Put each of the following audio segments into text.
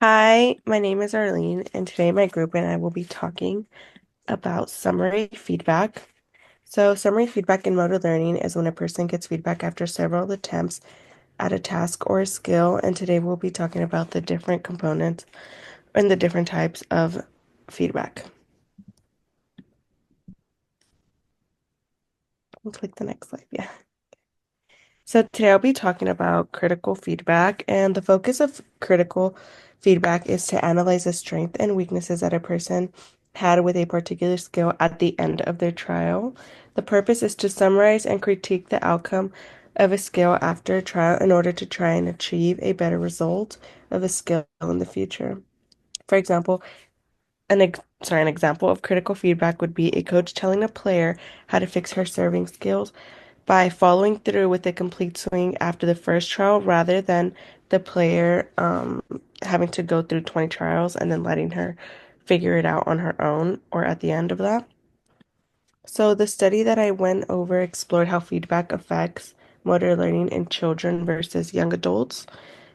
Hi, my name is Arlene, and today my group and I will be talking about summary feedback. So, summary feedback in motor learning is when a person gets feedback after several attempts at a task or a skill, and today we'll be talking about the different components and the different types of feedback. I'll click the next slide. Yeah. So today I'll be talking about critical feedback, and the focus of critical feedback is to analyze the strengths and weaknesses that a person had with a particular skill at the end of their trial. The purpose is to summarize and critique the outcome of a skill after a trial in order to try and achieve a better result of a skill in the future. For example, an example of critical feedback would be a coach telling a player how to fix her serving skills by following through with a complete swing after the first trial rather than the player having to go through 20 trials and then letting her figure it out on her own or at the end of that. So the study that I went over explored how feedback affects motor learning in children versus young adults.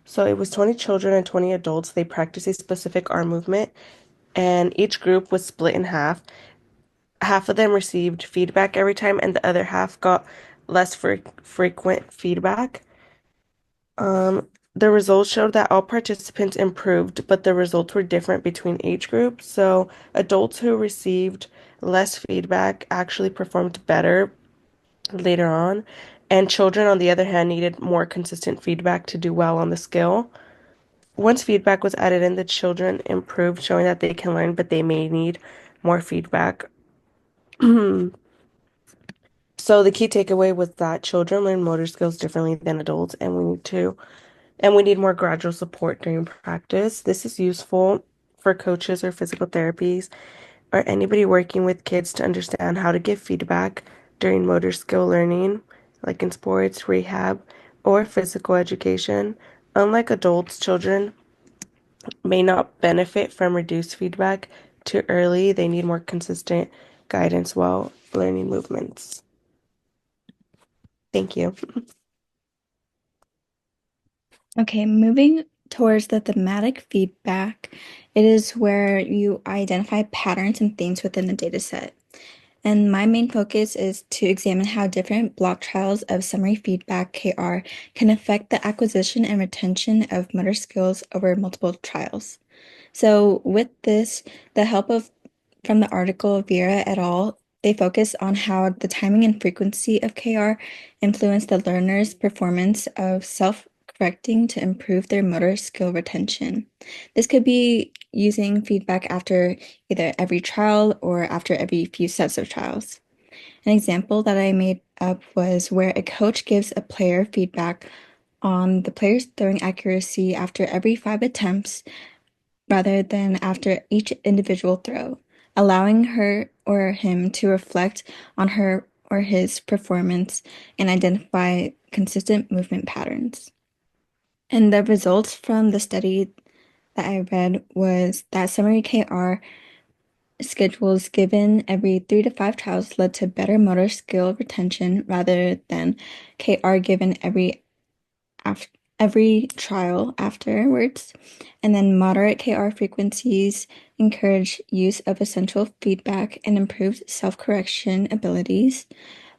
So it was 20 children and 20 adults. They practiced a specific arm movement, and each group was split in half. Half of them received feedback every time, and the other half got less frequent feedback. The results showed that all participants improved, but the results were different between age groups. So, adults who received less feedback actually performed better later on, and children, on the other hand, needed more consistent feedback to do well on the skill. Once feedback was added in, the children improved, showing that they can learn, but they may need more feedback. So the key takeaway was that children learn motor skills differently than adults, and we need more gradual support during practice. This is useful for coaches or physical therapies or anybody working with kids to understand how to give feedback during motor skill learning, like in sports, rehab, or physical education. Unlike adults, children may not benefit from reduced feedback too early. They need more consistent guidance while learning movements. Thank you. Okay, moving towards the thematic feedback, it is where you identify patterns and themes within the data set. And my main focus is to examine how different block trials of summary feedback KR can affect the acquisition and retention of motor skills over multiple trials. So with this, the help of from the article Vera et al., they focus on how the timing and frequency of KR influence the learner's performance of self-correcting to improve their motor skill retention. This could be using feedback after either every trial or after every few sets of trials. An example that I made up was where a coach gives a player feedback on the player's throwing accuracy after every 5 attempts rather than after each individual throw, allowing her or him to reflect on her or his performance and identify consistent movement patterns. And the results from the study that I read was that summary KR schedules given every 3 to 5 trials led to better motor skill retention rather than KR given every trial afterwards. And then moderate KR frequencies encourage use of essential feedback and improved self-correction abilities.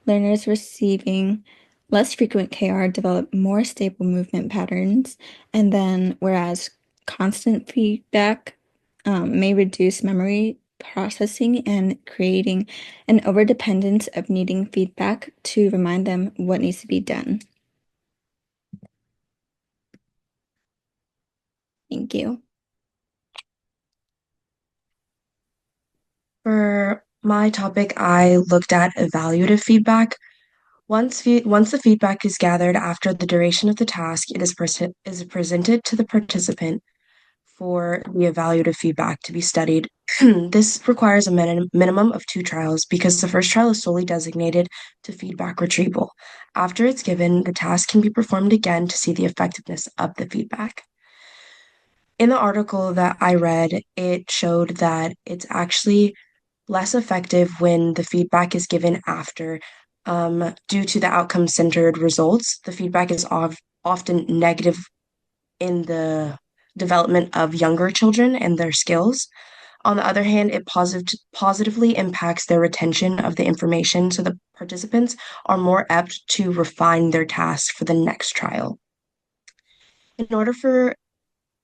Learners receiving less frequent KR develop more stable movement patterns. And then, whereas constant feedback may reduce memory processing and creating an overdependence of needing feedback to remind them what needs to be done. Thank you. For my topic, I looked at evaluative feedback. Once the feedback is gathered after the duration of the task, it is presented to the participant for the evaluative feedback to be studied. This requires a minimum of 2 trials because the first trial is solely designated to feedback retrieval. After it's given, the task can be performed again to see the effectiveness of the feedback. In the article that I read, it showed that it's actually less effective when the feedback is given after, due to the outcome-centered results. The feedback is often negative in the development of younger children and their skills. On the other hand, it positively impacts their retention of the information, so the participants are more apt to refine their task for the next trial. In order for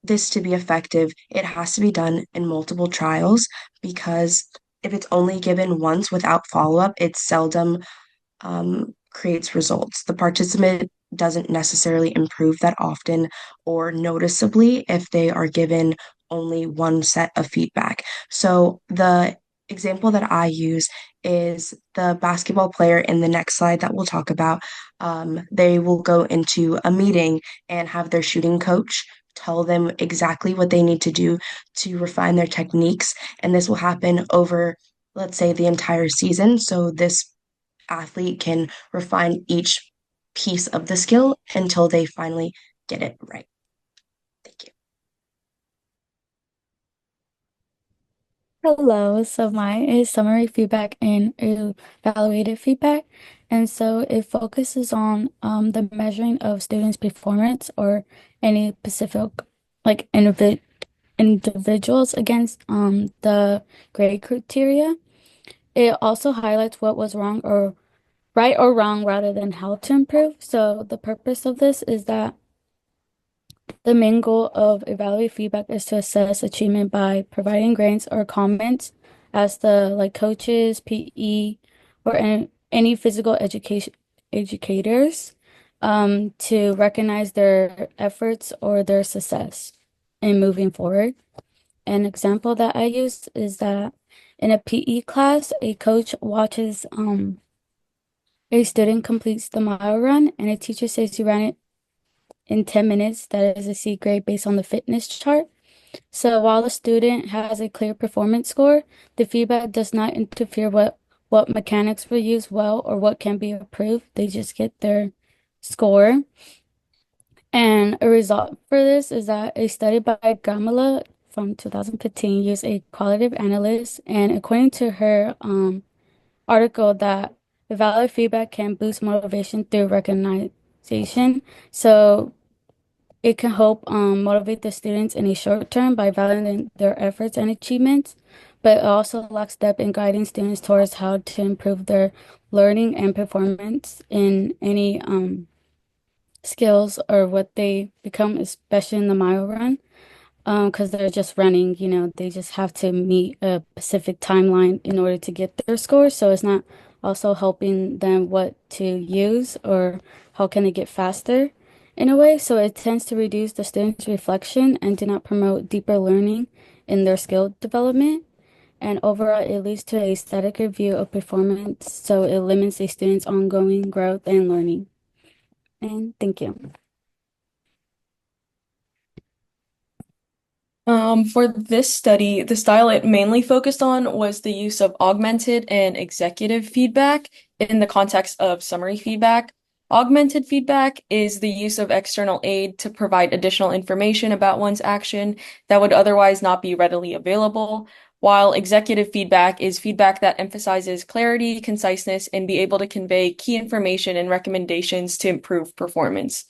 this to be effective, it has to be done in multiple trials because if it's only given once without follow-up, it seldom creates results. The participant doesn't necessarily improve that often or noticeably if they are given only one set of feedback. So the example that I use is the basketball player in the next slide that we'll talk about. They will go into a meeting and have their shooting coach tell them exactly what they need to do to refine their techniques. And this will happen over, let's say, the entire season. So this athlete can refine each piece of the skill until they finally get it right. Thank you. Hello, so mine is summary feedback and evaluative feedback. And so it focuses on the measuring of students' performance or any specific like individuals against the grade criteria. It also highlights what was wrong or right or wrong rather than how to improve. So the purpose of this is that the main goal of evaluate feedback is to assess achievement by providing grades or comments as the like coaches, PE, or any physical education educators to recognize their efforts or their success in moving forward. An example that I use is that in a PE class, a coach watches a student completes the mile run and a teacher says you ran it in 10 minutes. That is a C grade based on the fitness chart. So while the student has a clear performance score, the feedback does not interfere with what mechanics were used well or what can be improved. They just get their score. And a result for this is that a study by Gamala from 2015 used a qualitative analyst, and according to her article, that evaluative feedback can boost motivation through recognition. So it can help motivate the students in a short term by validating their efforts and achievements, but it also lacks depth in guiding students towards how to improve their learning and performance in any skills or what they become, especially in the mile run. Because they're just running, they just have to meet a specific timeline in order to get their score. So it's not also helping them what to use or how can they get faster in a way. So it tends to reduce the student's reflection and do not promote deeper learning in their skill development. And overall, it leads to a static review of performance. So it limits a student's ongoing growth and learning. And thank you. For this study, the style it mainly focused on was the use of augmented and executive feedback in the context of summary feedback. Augmented feedback is the use of external aid to provide additional information about one's action that would otherwise not be readily available, while executive feedback is feedback that emphasizes clarity, conciseness, and be able to convey key information and recommendations to improve performance.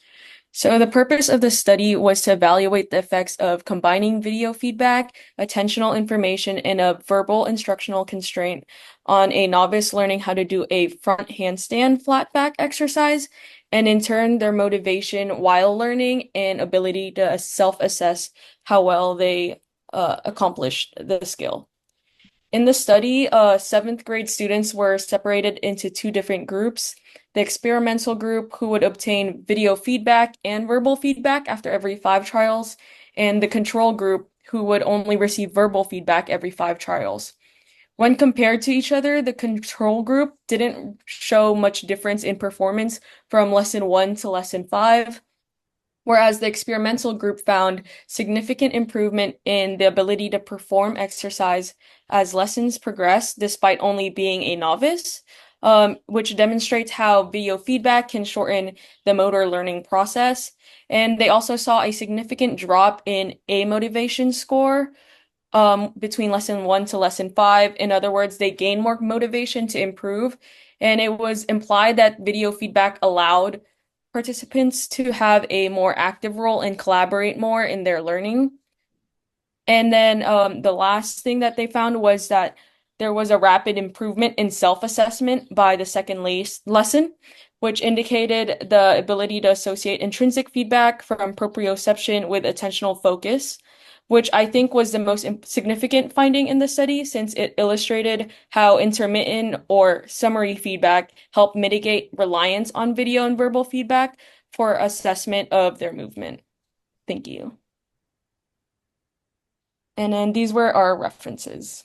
So the purpose of the study was to evaluate the effects of combining video feedback, attentional information, and a verbal instructional constraint on a novice learning how to do a front handstand flat back exercise, and in turn, their motivation while learning and ability to self-assess how well they accomplished the skill. In the study, seventh grade students were separated into two different groups. The experimental group, who would obtain video feedback and verbal feedback after every 5 trials, and the control group, who would only receive verbal feedback every 5 trials. When compared to each other, the control group didn't show much difference in performance from lesson 1 to lesson 5, whereas the experimental group found significant improvement in the ability to perform exercise as lessons progress, despite only being a novice, which demonstrates how video feedback can shorten the motor learning process. And they also saw a significant drop in A motivation score between lesson 1 to lesson 5. In other words, they gained more motivation to improve. And it was implied that video feedback allowed participants to have a more active role and collaborate more in their learning. And then the last thing that they found was that there was a rapid improvement in self-assessment by the second lesson, which indicated the ability to associate intrinsic feedback from proprioception with attentional focus, which I think was the most significant finding in the study since it illustrated how intermittent or summary feedback helped mitigate reliance on video and verbal feedback for assessment of their movement. Thank you. And then these were our references.